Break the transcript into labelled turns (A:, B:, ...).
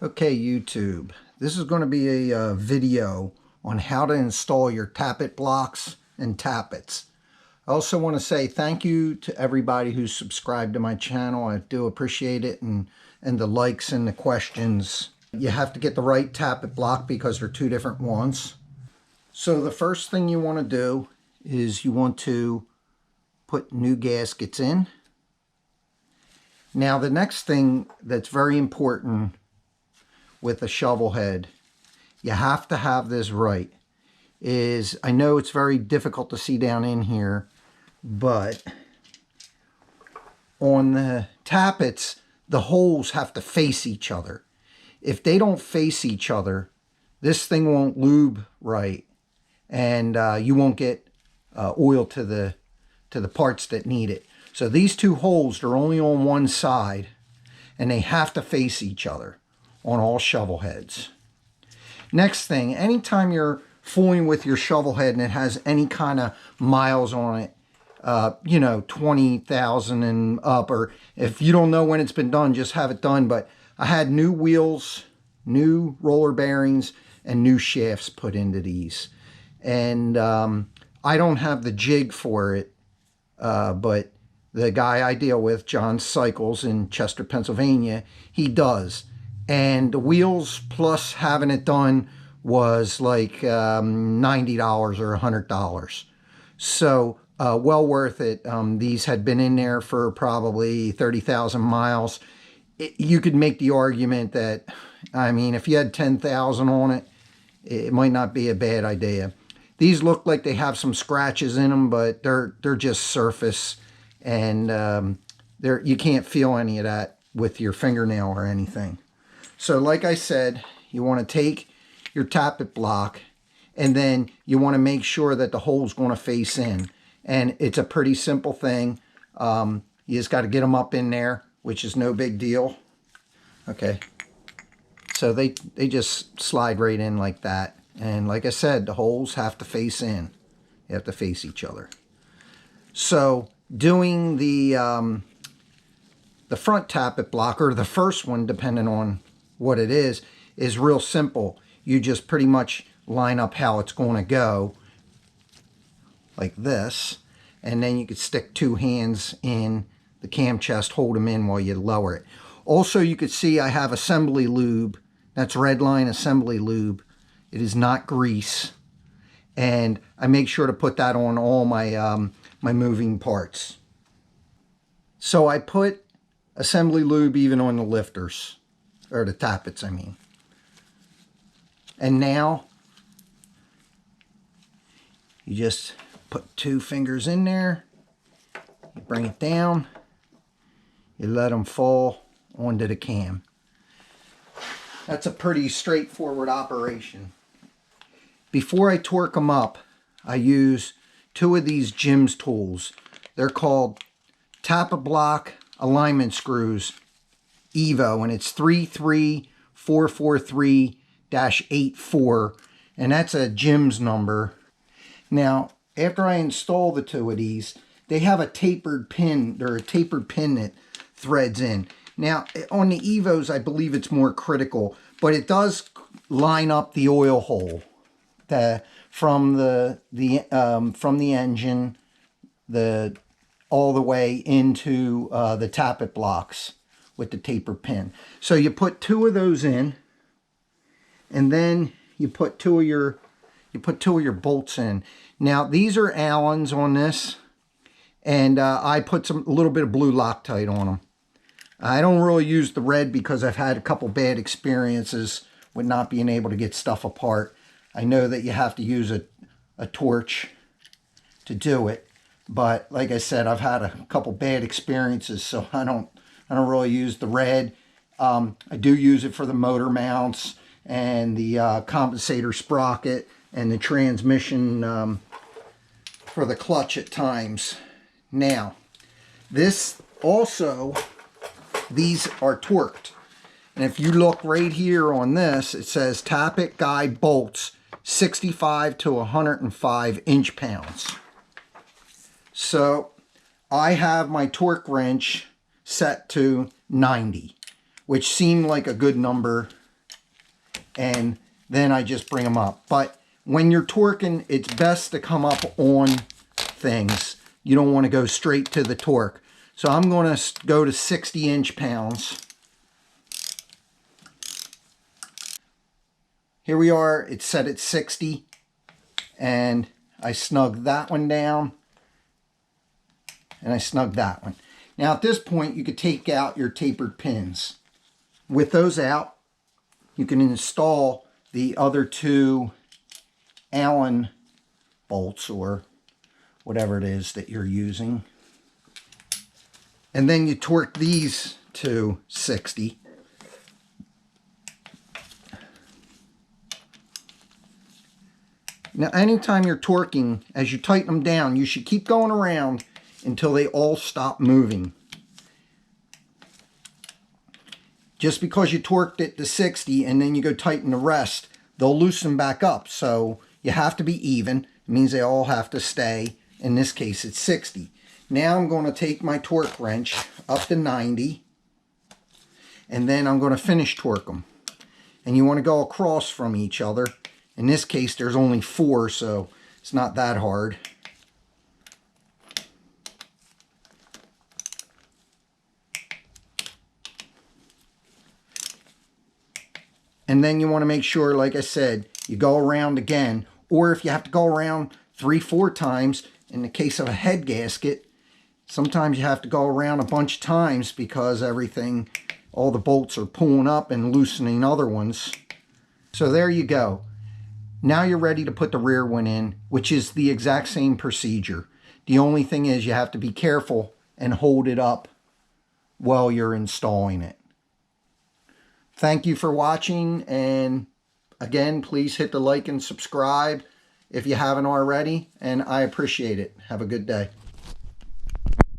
A: Okay, YouTube, this is going to be a video on how to install your Tappet blocks and Tappets. I also want to say thank you to everybody who's subscribed to my channel. I do appreciate it, and the likes and the questions. You have to get the right Tappet block because they're two different ones. So the first thing you want to do is you want to put new gaskets in. Now the next thing that's very important with a shovel head, you have to have this right, is, I know it's very difficult to see down in here, but on the tappets, the holes have to face each other. If they don't face each other, this thing won't lube right, and you won't get oil to the parts that need it. So these two holes are only on one side, and they have to face each other on all shovel heads. Next thing, anytime you're fooling with your shovel head and it has any kind of miles on it, 20,000 and up, or if you don't know when it's been done, just have it done. But I had new wheels, new roller bearings, and new shafts put into these. And I don't have the jig for it, but the guy I deal with, John Cycles in Chester, Pennsylvania, he does. And the wheels plus having it done was like $90 or $100. So well worth it. These had been in there for probably 30,000 miles. You could make the argument that, I mean, if you had 10,000 on it, it might not be a bad idea. These look like they have some scratches in them, but they're just surface, and you can't feel any of that with your fingernail or anything. So like I said, you want to take your Tappet block, and then you want to make sure that the hole's going to face in. And it's a pretty simple thing. You just got to get them up in there, which is no big deal. Okay. So they just slide right in like that. And like I said, the holes have to face in. They have to face each other. So doing the front Tappet block, or the first one, depending on what it is real simple. You just pretty much line up how it's going to go, like this, and then you could stick two hands in the cam chest, hold them in while you lower it. Also, you could see I have assembly lube. That's red line assembly lube. It is not grease, and I make sure to put that on all my my moving parts. So I put assembly lube even on the lifters, or the tappets, I mean. And now you just put two fingers in there, you bring it down, you let them fall onto the cam. That's a pretty straightforward operation. Before I torque them up, I use two of these Jim's tools. They're called Tappet block alignment screws Evo, and it's 33443-84, and that's a Jim's number. Now, after I install the two of these, they have a tapered pin, or a tapered pin that threads in. Now, on the Evos, I believe it's more critical, but it does line up the oil hole from the engine, all the way into the Tappet blocks with the taper pin. So you put two of those in, and then you put two of your bolts in. Now these are Allens on this, and I put a little bit of blue Loctite on them. I don't really use the red because I've had a couple bad experiences with not being able to get stuff apart. I know that you have to use a torch to do it, but like I said, I've had a couple bad experiences, so I don't really use the red. I do use it for the motor mounts and the compensator sprocket and the transmission for the clutch at times. Now, this also, these are torqued. And if you look right here on this, it says Tappet guide bolts 65 to 105 inch-pounds. So I have my torque wrench set to 90, which seemed like a good number and then I just bring them up. But when you're torquing, it's best to come up on things. You don't want to go straight to the torque. So I'm going to go to 60 inch-pounds. Here we are, it's set at 60, and I snug that one down, and I snug that one. Now at this point, you could take out your tapered pins. With those out, you can install the other two Allen bolts, or whatever it is that you're using. And then you torque these to 60. Now, anytime you're torquing, as you tighten them down, you should keep going around until they all stop moving. Just because you torqued it to 60 and then you go tighten the rest, they'll loosen back up. So you have to be even. It means they all have to stay. In this case, it's 60. Now I'm going to take my torque wrench up to 90, and then I'm going to finish torque them. And you want to go across from each other. In this case, there's only 4, so it's not that hard. And then you want to make sure, like I said, you go around again. Or if you have to go around 3-4 times, in the case of a head gasket, sometimes you have to go around a bunch of times because all the bolts are pulling up and loosening other ones. So there you go. Now you're ready to put the rear one in, which is the exact same procedure. The only thing is you have to be careful and hold it up while you're installing it. Thank you for watching, and again, please hit the like and subscribe if you haven't already, and I appreciate it. Have a good day.